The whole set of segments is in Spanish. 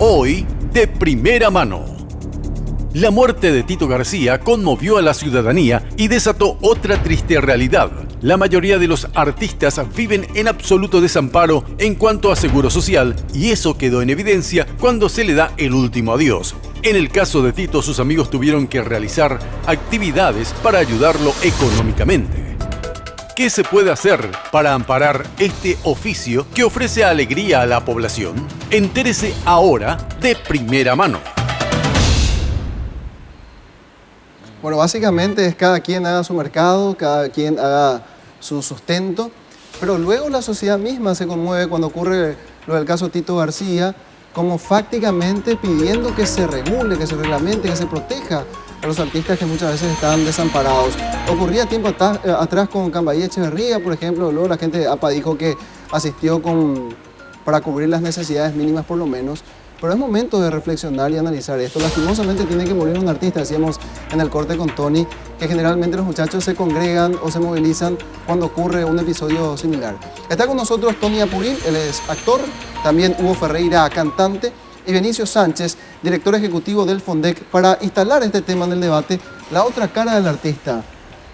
Hoy, de primera mano. La muerte de Tito García conmovió a la ciudadanía y desató otra triste realidad. La mayoría de los artistas viven en absoluto desamparo en cuanto a seguro social, y eso quedó en evidencia cuando se le da el último adiós. En el caso de Tito, sus amigos tuvieron que realizar actividades para ayudarlo económicamente. ¿Qué se puede hacer para amparar este oficio que ofrece alegría a la población? Entérese ahora de primera mano. Bueno, básicamente es cada quien haga su mercado, cada quien haga su sustento, pero luego la sociedad misma se conmueve cuando ocurre lo del caso Tito García, como fácticamente pidiendo que se regule, que se reglamente, que se proteja a los artistas que muchas veces están desamparados. Ocurría tiempo atrás con Cambaí Echeverría, por ejemplo. Luego la gente de APA dijo que asistió para cubrir las necesidades mínimas por lo menos. Pero es momento de reflexionar y analizar esto. Lastimosamente tiene que morir un artista, decíamos en el corte con Tony, que generalmente los muchachos se congregan o se movilizan cuando ocurre un episodio similar. Está con nosotros Tony Apurín, él es actor, también Hugo Ferreira, cantante, y Benicio Sánchez, director ejecutivo del FONDEC, para instalar este tema en el debate, la otra cara del artista.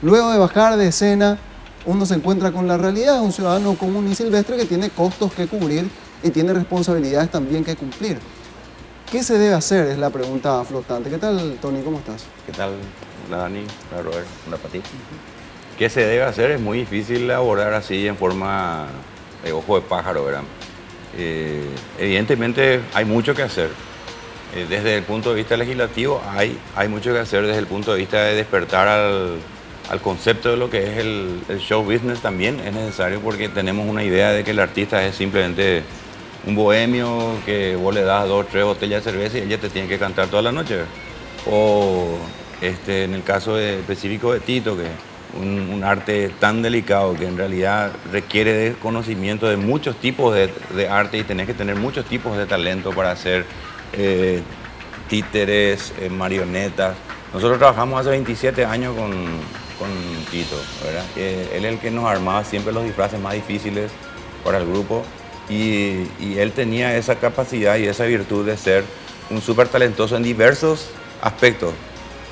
Luego de bajar de escena, uno se encuentra con la realidad, un ciudadano común y silvestre que tiene costos que cubrir y tiene responsabilidades también que cumplir. ¿Qué se debe hacer? Es la pregunta flotante. ¿Qué tal, Tony? ¿Cómo estás? ¿Qué tal? Hola, Dani. Hola, Robert. Hola, Pati. ¿Qué se debe hacer? Es muy difícil abordar así en forma de ojo de pájaro, ¿verdad? Evidentemente hay mucho que hacer. Desde el punto de vista legislativo hay mucho que hacer. Desde el punto de vista de despertar al concepto de lo que es el show business también es necesario, porque tenemos una idea de que el artista es simplemente un bohemio que vos le das 2 o 3 botellas de cerveza y ella te tiene que cantar toda la noche. O en el caso específico de Tito, que un arte tan delicado que en realidad requiere de conocimiento de muchos tipos de arte, y tenés que tener muchos tipos de talento para hacer títeres, marionetas. Nosotros trabajamos hace 27 años con Tito, ¿verdad? Él es el que nos armaba siempre los disfraces más difíciles para el grupo. Y él tenía esa capacidad y esa virtud de ser un súper talentoso en diversos aspectos.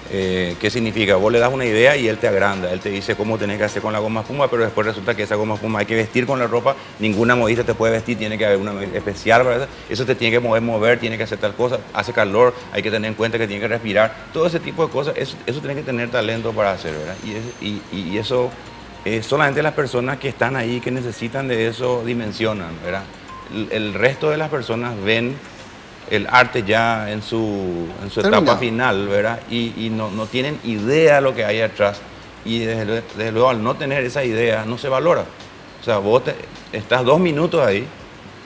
¿Qué significa? Vos le das una idea y él te agranda, él te dice cómo tenés que hacer con la goma espuma, pero después resulta que esa goma espuma hay que vestir con la ropa, ninguna modista te puede vestir, tiene que haber una especial para eso te tiene que mover, tiene que hacer tal cosa, hace calor, hay que tener en cuenta que tiene que respirar, todo ese tipo de cosas, eso tiene que tener talento para hacer, ¿verdad? Y eso... solamente las personas que están ahí, que necesitan de eso, dimensionan, ¿verdad? El resto de las personas ven el arte ya en su etapa final, ¿verdad? Y no tienen idea de lo que hay atrás. Y desde luego, al no tener esa idea, no se valora. O sea, vos estás 2 minutos ahí,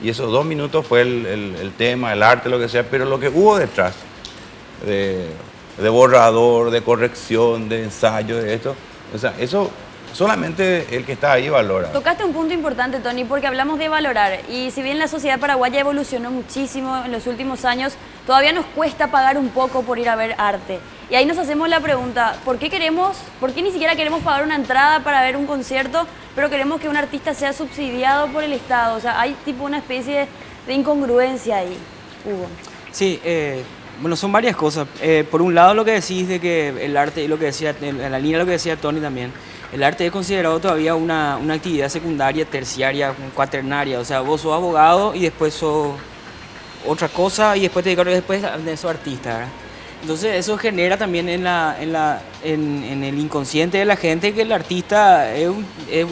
y esos 2 minutos fue el tema, el arte, lo que sea, pero lo que hubo detrás, de borrador, de corrección, de ensayo, de esto, o sea, eso... solamente el que está ahí valora. Tocaste un punto importante, Tony, porque hablamos de valorar. Y si bien la sociedad paraguaya evolucionó muchísimo en los últimos años, todavía nos cuesta pagar un poco por ir a ver arte. Y ahí nos hacemos la pregunta, ¿por qué ni siquiera queremos pagar una entrada para ver un concierto, pero queremos que un artista sea subsidiado por el Estado? O sea, hay tipo una especie de incongruencia ahí, Hugo. Sí, bueno, son varias cosas. Por un lado, lo que decís de que el arte, y lo que decía, en la línea lo que decía Tony también, el arte es considerado todavía una actividad secundaria, terciaria, cuaternaria. O sea, vos sos abogado y después sos otra cosa y después te dedicas después de sos artista, ¿verdad? Entonces eso genera también en el inconsciente de la gente que el artista es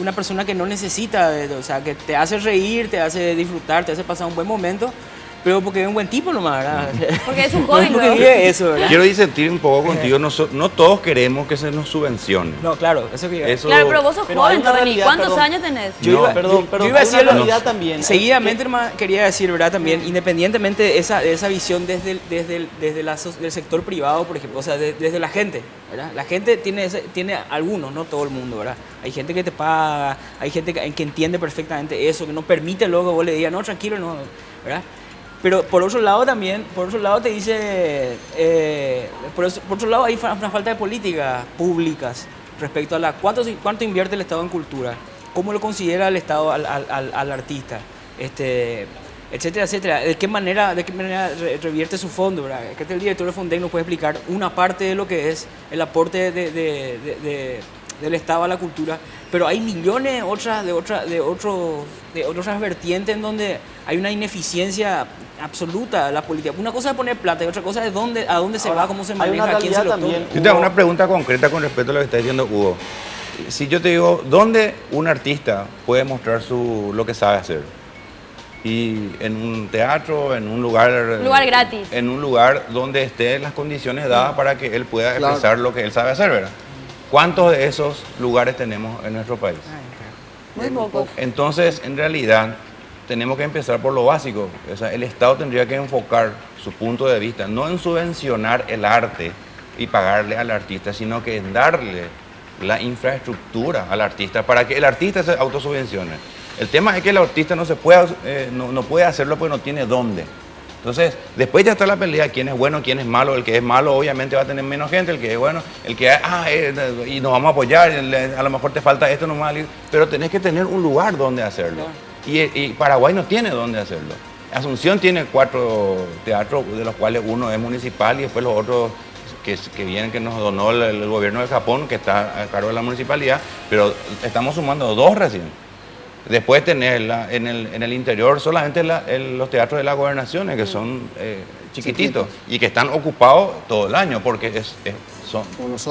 una persona que no necesita, o sea, que te hace reír, te hace disfrutar, te hace pasar un buen momento, pero porque es un buen tipo nomás, ¿verdad? Porque es un joven, no porque vive eso, ¿verdad? Quiero disentir un poco contigo, no todos queremos que se nos subvencione. No, claro, eso que... Claro, pero vos sos joven, Tony. ¿Cuántos años tenés? Yo iba a decir la realidad también. Seguidamente, hermano, quería decir, ¿verdad? También, independientemente de esa visión desde el sector privado, por ejemplo, o sea, desde la gente, ¿verdad? La gente tiene algunos, no todo el mundo, ¿verdad? Hay gente que te paga, hay gente que entiende perfectamente eso, que no permite luego que vos le digas, no, tranquilo, no, ¿verdad? Pero por otro lado también, te dice, por otro lado hay una falta de políticas públicas respecto a cuánto invierte el Estado en cultura, cómo lo considera el Estado al artista. etcétera, etcétera. ¿De qué manera revierte su fondo, ¿verdad? Es que el director de Fondec nos puede explicar una parte de lo que es el aporte del Estado a la cultura, pero hay millones de otras vertientes en donde hay una ineficiencia absoluta de la política. Una cosa es poner plata y otra cosa es a dónde se va, cómo se maneja, quién se lo toma. Yo te hago una pregunta concreta con respecto a lo que está diciendo Hugo. Si yo te digo, ¿dónde un artista puede mostrar lo que sabe hacer? Y en un teatro, en un lugar gratis. En un lugar donde estén las condiciones dadas para que él pueda expresar lo que él sabe hacer, ¿verdad? ¿Cuántos de esos lugares tenemos en nuestro país? Muy pocos. Entonces, en realidad, tenemos que empezar por lo básico. O sea, el Estado tendría que enfocar su punto de vista, no en subvencionar el arte y pagarle al artista, sino que en darle la infraestructura al artista para que el artista se autosubvencione. El tema es que el artista no puede hacerlo porque no tiene dónde. Entonces, después ya está la pelea, quién es bueno, quién es malo. El que es malo obviamente va a tener menos gente, el que es bueno, el que, y nos vamos a apoyar, a lo mejor te falta esto, pero tenés que tener un lugar donde hacerlo. Y Paraguay no tiene dónde hacerlo. Asunción tiene 4 teatros, de los cuales uno es municipal y después los otros que vienen, que nos donó el gobierno de Japón, que está a cargo de la municipalidad, pero estamos sumando 2 recién. Después tener en el interior solamente los teatros de las gobernaciones, que son chiquititos y que están ocupados todo el año, porque son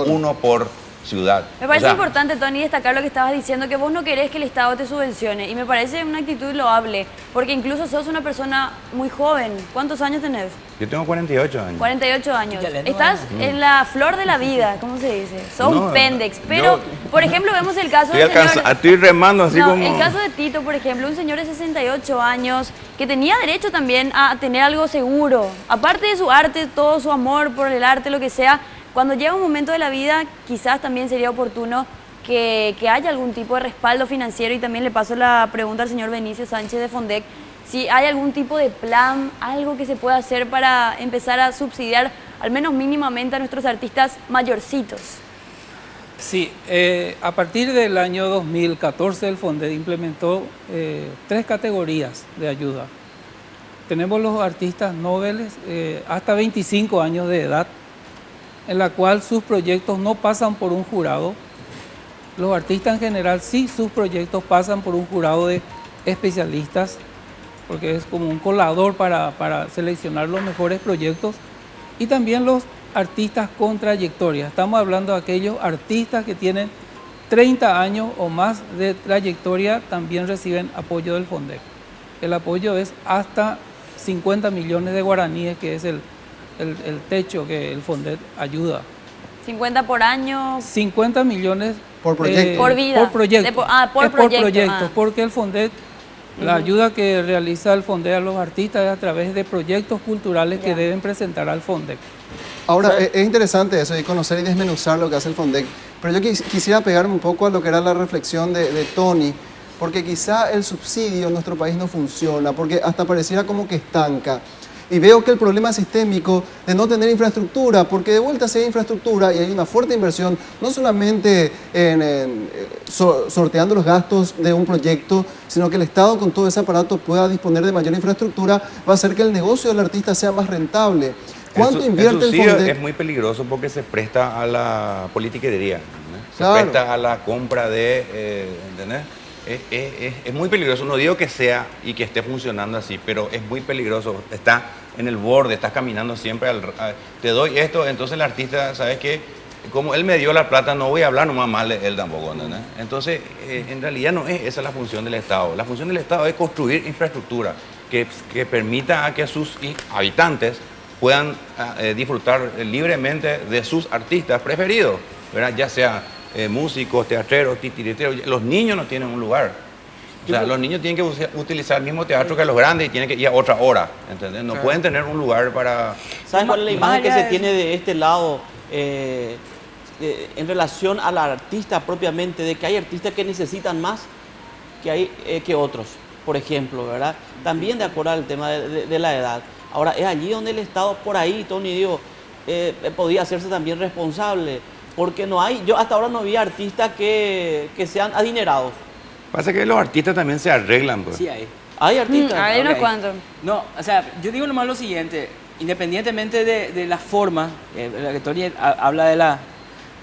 uno por ciudad. Me parece importante, Tony, destacar lo que estabas diciendo, que vos no querés que el Estado te subvencione. Y me parece una actitud loable, porque incluso sos una persona muy joven. ¿Cuántos años tenés? Yo tengo 48 años. 48 años. Estás en la flor de la vida, ¿cómo se dice? Sos un péndex. Pero, por ejemplo, vemos el caso del señor... Estoy remando así como... El caso de Tito, por ejemplo, un señor de 68 años que tenía derecho también a tener algo seguro. Aparte de su arte, todo su amor por el arte, lo que sea, cuando llega un momento de la vida, quizás también sería oportuno que haya algún tipo de respaldo financiero. Y también le paso la pregunta al señor Benicio Sánchez de Fondec, si hay algún tipo de plan, algo que se pueda hacer para empezar a subsidiar, al menos mínimamente, a nuestros artistas mayorcitos. Sí, a partir del año 2014 el Fondec implementó 3 categorías de ayuda. Tenemos los artistas nobles hasta 25 años de edad, en la cual sus proyectos no pasan por un jurado. Los artistas en general sí, sus proyectos pasan por un jurado de especialistas, porque es como un colador para seleccionar los mejores proyectos. Y también los artistas con trayectoria. Estamos hablando de aquellos artistas que tienen 30 años o más de trayectoria, también reciben apoyo del Fondec. El apoyo es hasta 50 millones de guaraníes, que es el techo que el Fondec ayuda. 50 por año. 50 millones por proyecto. Por vida. Por proyecto. Por proyecto, porque el Fondec, la ayuda que realiza el Fondec a los artistas es a través de proyectos culturales que deben presentar al Fondec. Ahora, es interesante eso, y conocer y desmenuzar lo que hace el Fondec, pero yo quisiera pegarme un poco a lo que era la reflexión de Tony, porque quizá el subsidio en nuestro país no funciona, porque hasta pareciera como que estanca. Y veo que el problema sistémico de no tener infraestructura, porque de vuelta si hay infraestructura y hay una fuerte inversión, no solamente sorteando los gastos de un proyecto, sino que el Estado con todo ese aparato pueda disponer de mayor infraestructura, va a hacer que el negocio del artista sea más rentable. ¿Cuánto invierte el Fondec? Es muy peligroso porque se presta a la politiquería, ¿no? Se Claro. presta a la compra de... ¿entendés? Es muy peligroso, no digo que sea y que esté funcionando así, pero es muy peligroso. Está en el borde, estás caminando siempre te doy esto, entonces el artista, ¿sabes qué? Como él me dio la plata, no voy a hablar nomás mal de él tampoco, ¿entendés? Entonces, en realidad no es esa la función del Estado. La función del Estado es construir infraestructura que permita a que sus habitantes puedan disfrutar libremente de sus artistas preferidos, ¿verdad? Ya sea músicos, teatreros, titiriteros. Los niños no tienen un lugar. O sea, los niños tienen que utilizar el mismo teatro que los grandes y tienen que ir a otra hora, ¿entendés? No pueden tener un lugar para... ¿Sabes cuál es la imagen que se tiene de este lado en relación al artista propiamente? De que hay artistas que necesitan más que otros, por ejemplo, ¿verdad? También de acuerdo al tema de la edad. Ahora, es allí donde el Estado, por ahí, Tony, digo, podía hacerse también responsable. Porque no hay, yo hasta ahora no vi artistas que sean adinerados. Pasa que los artistas también se arreglan, pues. Sí hay. Hay artistas. Hay unos Ok. cuantos. No, o sea, yo digo nomás lo siguiente, independientemente de la forma, la que Tony habla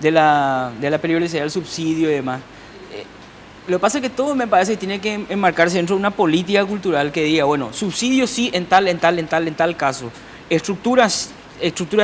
de la periodicidad del subsidio y demás, lo que pasa es que todo me parece que tiene que enmarcarse dentro de una política cultural que diga, bueno, subsidio sí en tal caso, estructuras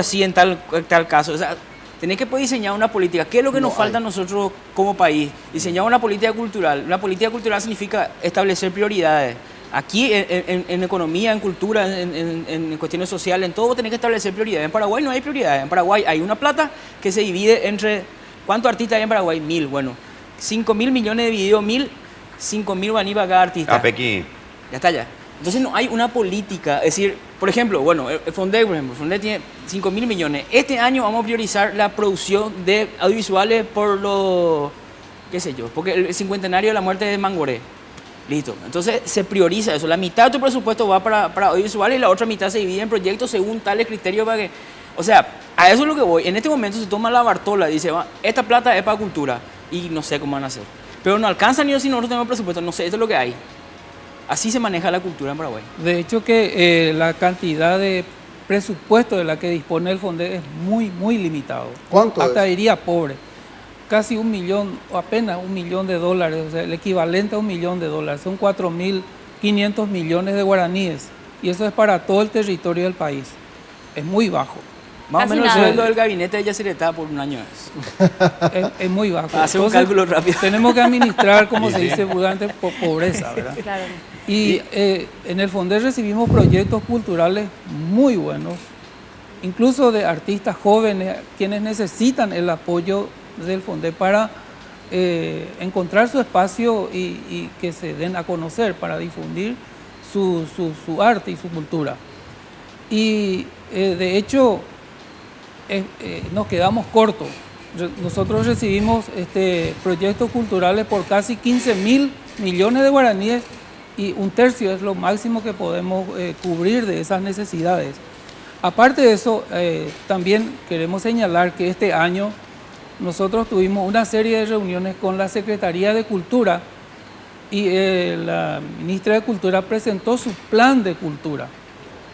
sí en tal caso, o sea, tenés que poder diseñar una política. ¿Qué es lo que nos falta a nosotros como país? Diseñar una política cultural. Una política cultural significa establecer prioridades. Aquí en economía, en cultura, en cuestiones sociales, en todo vos tenés que establecer prioridades. En Paraguay no hay prioridades. En Paraguay hay una plata que se divide entre... ¿Cuántos artistas hay en Paraguay? 1000. Bueno, 5.000 millones dividido 1000, 5.000 van a ir para cada artista. Apequi. Ya está ya. Entonces no hay una política, es decir, por ejemplo, bueno, el Fondec, por ejemplo, el Fondec tiene 5.000 millones. Este año vamos a priorizar la producción de audiovisuales por lo, qué sé yo, porque el cincuentenario de la muerte de Mangoré. Listo. Entonces se prioriza eso. La mitad de tu presupuesto va para audiovisuales y la otra mitad se divide en proyectos según tales criterios para que... O sea, a eso es lo que voy. En este momento se toma la Bartola y dice, esta plata es para cultura. Y no sé cómo van a hacer. Pero no alcanza ni si nosotros tenemos presupuesto. No sé, esto es lo que hay. Así se maneja la cultura en Paraguay. De hecho que la cantidad de presupuesto de la que dispone el Fondec es muy limitado. ¿Cuánto Hasta es? diría pobre. Casi 1 millón, o apenas $1 millón, o sea, el equivalente a $1 millón. Son 4.500 millones de guaraníes. Y eso es para todo el territorio del país. Es muy bajo. Más o Casi menos el nada. sueldo del gabinete de Yacyretá por un año es. Es muy bajo. Para hacer un Entonces, cálculo rápido. Tenemos que administrar, como se dice vulgarmente, por pobreza, ¿verdad? Claro. Y en el Fondec recibimos proyectos culturales muy buenos, incluso de artistas jóvenes, quienes necesitan el apoyo del Fondec para encontrar su espacio y que se den a conocer, para difundir su arte y su cultura. Y de hecho, nos quedamos cortos. Nosotros recibimos proyectos culturales por casi 15.000 millones de guaraníes y 1/3 es lo máximo que podemos cubrir de esas necesidades. Aparte de eso, también queremos señalar que este año nosotros tuvimos una serie de reuniones con la Secretaría de Cultura y la ministra de Cultura presentó su plan de cultura.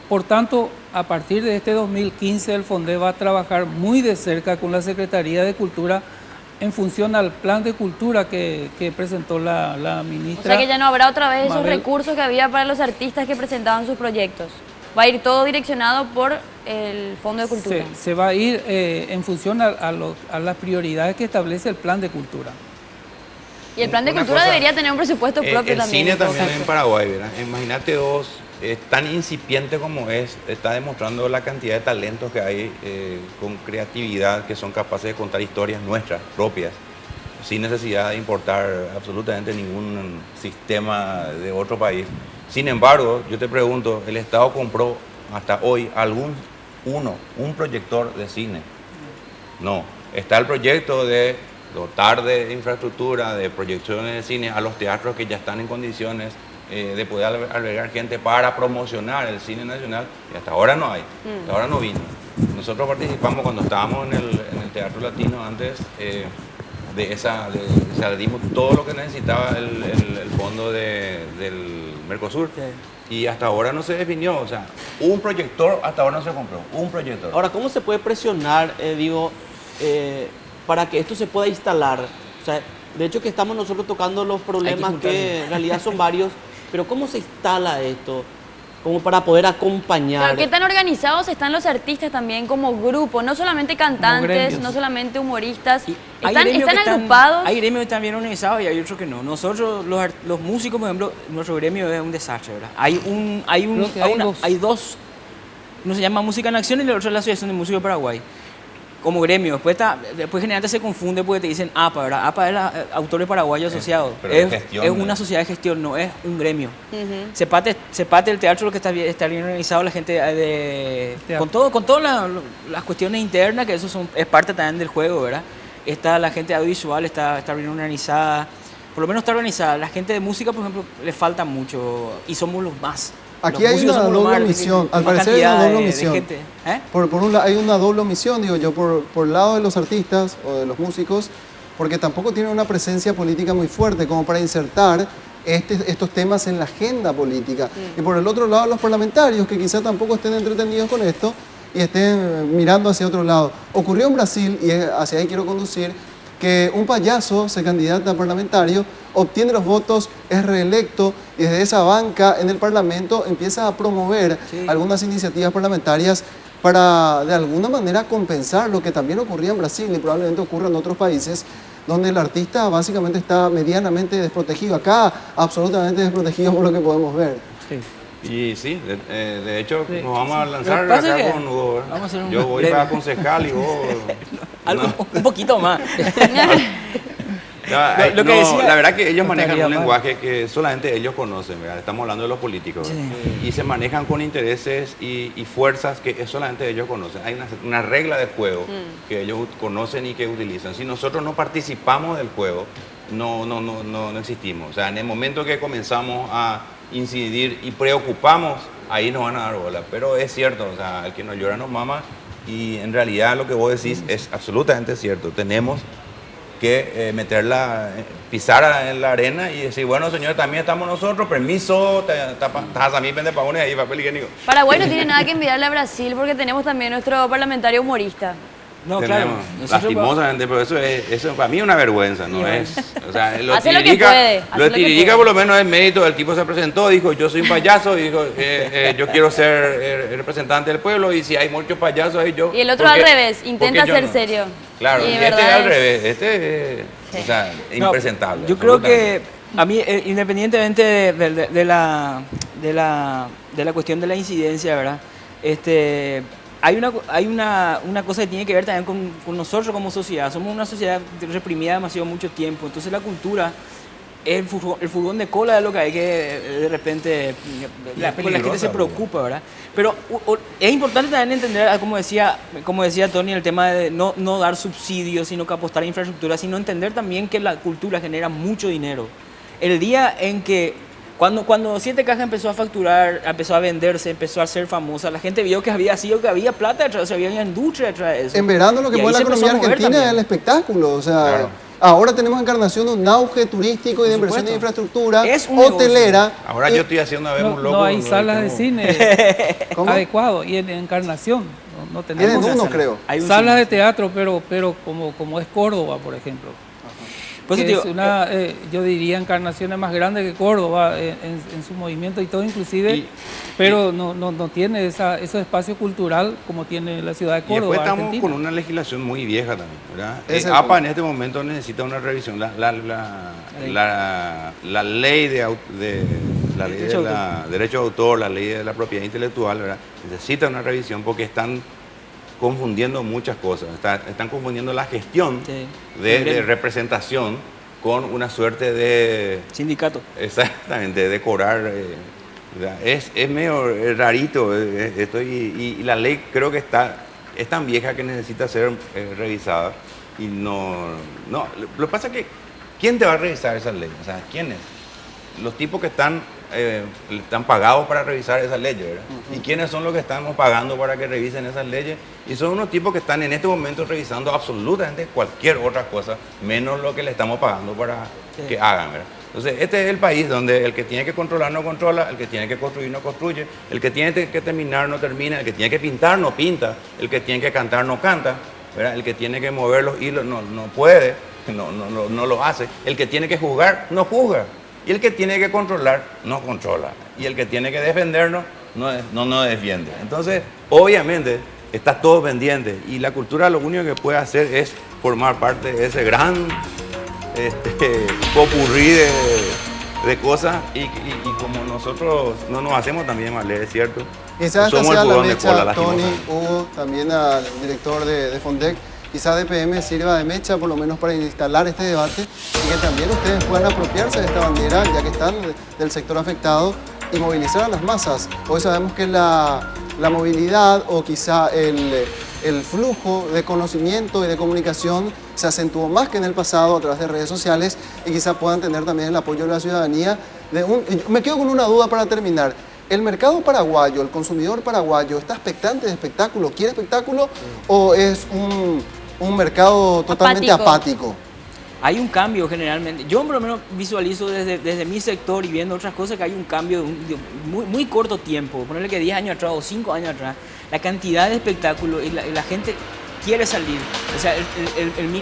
Por tanto, a partir de este 2015, el Fondec va a trabajar muy de cerca con la Secretaría de Cultura en función al plan de cultura que presentó la O ministra. sea que ya no habrá otra vez esos Mabel. recursos que había para los artistas que presentaban sus proyectos. Va a ir todo direccionado por el Fondo de Cultura. Se va a ir en función a las prioridades que establece el plan de cultura. Y el plan de Una cultura cosa, debería tener un presupuesto propio el también. cine en todo también caso. en Paraguay, ¿verdad? Imagínate vos, tan incipiente como está demostrando la cantidad de talentos que hay con creatividad, que son capaces de contar historias nuestras, propias, sin necesidad de importar absolutamente ningún sistema de otro país. Sin embargo, yo te pregunto, ¿el Estado compró hasta hoy un proyector de cine? No. Está el proyecto de dotar de infraestructura, de proyecciones de cine a los teatros que ya están en condiciones de poder albergar gente para promocionar el cine nacional, y hasta ahora no hay, hasta ahora no vino. Nosotros participamos cuando estábamos en el Teatro Latino antes, o sea, dimos todo lo que necesitaba el fondo del Mercosur, y hasta ahora no se definió, o sea, un proyector hasta ahora no se compró, un proyector. Ahora, ¿cómo se puede presionar, para que esto se pueda instalar? O sea, de hecho que estamos nosotros tocando los problemas que en realidad son varios, pero ¿cómo se instala esto? Como para poder acompañar. Claro, ¿qué tan organizados están los artistas también como grupo? No solamente cantantes, gremios. no solamente humoristas. Y hay ¿Están gremios que agrupados? Hay gremios que están bien organizados y hay otros que no. Nosotros, los músicos, por ejemplo, nuestro gremio es un desastre, ¿verdad? Creo que hay dos. Uno se llama Música en Acción y el otro es la Asociación de Músicos de Paraguay. Como gremio. Después generalmente se confunde porque te dicen APA, ¿verdad? APA es la Autores Paraguayos Asociados. pero de Es gestión, una ¿no? sociedad de gestión, no es un gremio. Ujú. Sepate el teatro, lo que está bien organizado, la gente Teatro. con todas las cuestiones internas, que eso es parte también del juego, ¿verdad? Está la gente audiovisual, está bien organizada, por lo menos está organizada. La gente de música, por ejemplo, le falta mucho y somos los más. Aquí Los hay músicos una somos los doble más, omisión. con Al más parecer hay una cantidad doble de omisión. gente. ¿Eh? Por un lado, hay una doble omisión, digo yo, por el lado de los artistas o de los músicos, porque tampoco tienen una presencia política muy fuerte como para insertar estos temas en la agenda política. Y por el otro lado, los parlamentarios, que quizá tampoco estén entretenidos con esto y estén mirando hacia otro lado. Ocurrió en Brasil, y hacia ahí quiero conducir, que un payaso se candidata a parlamentario, obtiene los votos, es reelecto y desde esa banca en el Parlamento empieza a promover algunas iniciativas parlamentarias para de alguna manera compensar lo que también ocurría en Brasil y probablemente ocurra en otros países donde el artista básicamente está medianamente desprotegido. Acá absolutamente desprotegido por lo que podemos ver. Sí. Y sí, de hecho Sí. nos vamos a lanzar Lo que pasa acá es que con Hugo. vamos a hacer un Yo voy breve. para concejal y vos... Un poquito más. No, Lo que decía- la verdad que ellos No manejan estaría un mal. lenguaje que solamente ellos conocen, ¿verdad? Estamos hablando de los políticos, ¿verdad? Y se manejan con intereses y fuerzas que solamente ellos conocen. Hay una regla de juego que ellos conocen y que utilizan. Si nosotros no participamos del juego, no existimos. O sea, en el momento que comenzamos a incidir y preocupamos, ahí nos van a dar bola. Pero es cierto, o sea, el que no llora no mama, y en realidad lo que vos decís es absolutamente cierto. Tenemos que pisar en la arena y decir, bueno, señor, también estamos nosotros, permiso, estás a mí, vende pagones ahí, papel higiénico. Paraguay no tiene nada que envidiarle a Brasil porque tenemos también nuestro parlamentario humorista. No, claro. Tenemos, Nosotros- lastimosamente, pero eso para mí es una vergüenza, ¿no? Es, o sea, Hace lo que puede, hace lo de lo que Tiririca puede. por lo menos es mérito, el tipo se presentó, dijo, yo soy un payaso, y dijo, yo quiero ser representante del pueblo, y si hay muchos payasos ahí, yo... Y el otro ¿por al qué? revés, intenta Porque yo ser no. serio. Claro, Y y de este es verdad al es- revés, este o sea, No, impresentable. yo creo absolutamente. que a mí, independientemente de la cuestión de la incidencia, ¿verdad? Hay una cosa que tiene que ver también con nosotros como sociedad. Somos una sociedad reprimida demasiado mucho tiempo. Entonces la cultura es el furgón de cola de lo que hay que de repente la gente se peligrosa, preocupa, ¿verdad? Pero es importante también entender, como decía Tony, el tema de no dar subsidios, sino que apostar a infraestructura, sino entender también que la cultura genera mucho dinero. El día en que cuando Siete Cajas empezó a facturar, empezó a venderse, empezó a ser famosa, la gente vio que había plata detrás, o sea, había una industria detrás de eso. En verano lo que Y ahí mueve la se empezó economía a mover argentina es también. el espectáculo, o sea, Claro. ahora tenemos Encarnación un auge turístico y de Por inversión en supuesto. infraestructura, Es un negocio. hotelera. Ahora y- yo estoy haciendo a ver No, un loco. no hay lo salas de tengo- cine ¿Cómo? adecuadas y en Encarnación no Tienen tenemos uno, sala. creo. Hay un salas cine. de teatro, pero como es Córdoba, por ejemplo. Por eso Que te es digo, una, yo diría, Encarnación es más grande que Córdoba en su movimiento y todo inclusive, pero no tiene esos espacios cultural como tiene la ciudad de Y Córdoba, después estamos Argentina. con una legislación muy vieja también, ¿verdad? Es el APA punto. en este momento necesita una revisión. La ley de derecho de autor, la ley de la propiedad intelectual, ¿verdad? Necesita una revisión porque están confundiendo muchas cosas. Están confundiendo la gestión Sí. de representación con una suerte de... sindicato. Exactamente, de cobrar. ¿Verdad? Es medio rarito esto y la ley creo que es tan vieja que necesita ser revisada y no. Lo que pasa es que ¿quién te va a revisar esa ley? O sea, ¿quiénes? Los tipos que están pagados para revisar esas leyes, ¿verdad? ¿Y quiénes son los que estamos pagando para que revisen esas leyes? Y son unos tipos que están en este momento revisando absolutamente cualquier otra cosa, menos lo que le estamos pagando para que hagan, ¿verdad? Entonces, este es el país donde el que tiene que controlar no controla, el que tiene que construir no construye, el que tiene que terminar no termina, el que tiene que pintar no pinta, el que tiene que cantar no canta, ¿verdad? El que tiene que mover los hilos no puede, no lo hace, el que tiene que juzgar no juzga, y el que tiene que controlar no controla, y el que tiene que defendernos no defiende. Entonces, obviamente, está todo pendiente, y la cultura lo único que puede hacer es formar parte de ese gran popurrí de cosas y como nosotros no nos hacemos también mal, es cierto. Quizás esta Somos el sea la furgón de cola, mecha, Tony, lastimosamente. Hugo, también al director de Fondec, quizás DPM sirva de mecha por lo menos para instalar este debate y que también ustedes puedan apropiarse de esta bandera, ya que están del sector afectado, y movilizar a las masas. Hoy sabemos que la movilidad o quizá el flujo de conocimiento y de comunicación se acentuó más que en el pasado a través de redes sociales y quizá puedan tener también el apoyo de la ciudadanía. Me quedo con una duda para terminar. ¿El mercado paraguayo, el consumidor paraguayo, está expectante de espectáculo? ¿Quiere espectáculo o es un mercado totalmente apático? hay un cambio generalmente. Yo por lo menos visualizo desde mi sector y viendo otras cosas que hay un cambio de muy, muy corto tiempo. Ponerle que 10 años atrás o 5 años atrás, la cantidad de espectáculos y la gente quiere salir. O sea,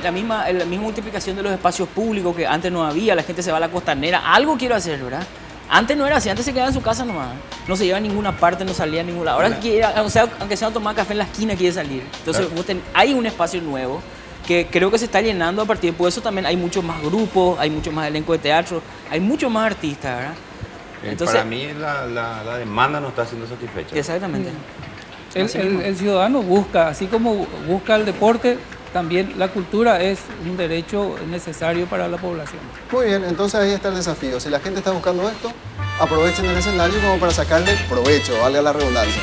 la misma multiplicación de los espacios públicos que antes no había, la gente se va a la costanera, algo quiero hacer, ¿verdad? Antes no era así, antes se quedaba en su casa nomás, no se iba a ninguna parte, no salía a ningún lado. Ahora quiere, o sea, aunque sea a tomar café en la esquina, quiere salir. Entonces hay un espacio nuevo que creo que se está llenando a partir de eso. También hay muchos más grupos, hay mucho más elenco de teatro, hay muchos más artistas, ¿verdad? Entonces, para mí la demanda no está siendo satisfecha. Exactamente. El ciudadano busca, así como busca el deporte, también la cultura es un derecho necesario para la población. Muy bien, entonces ahí está el desafío. Si la gente está buscando esto, aprovechen el escenario como para sacarle provecho, valga la redundancia.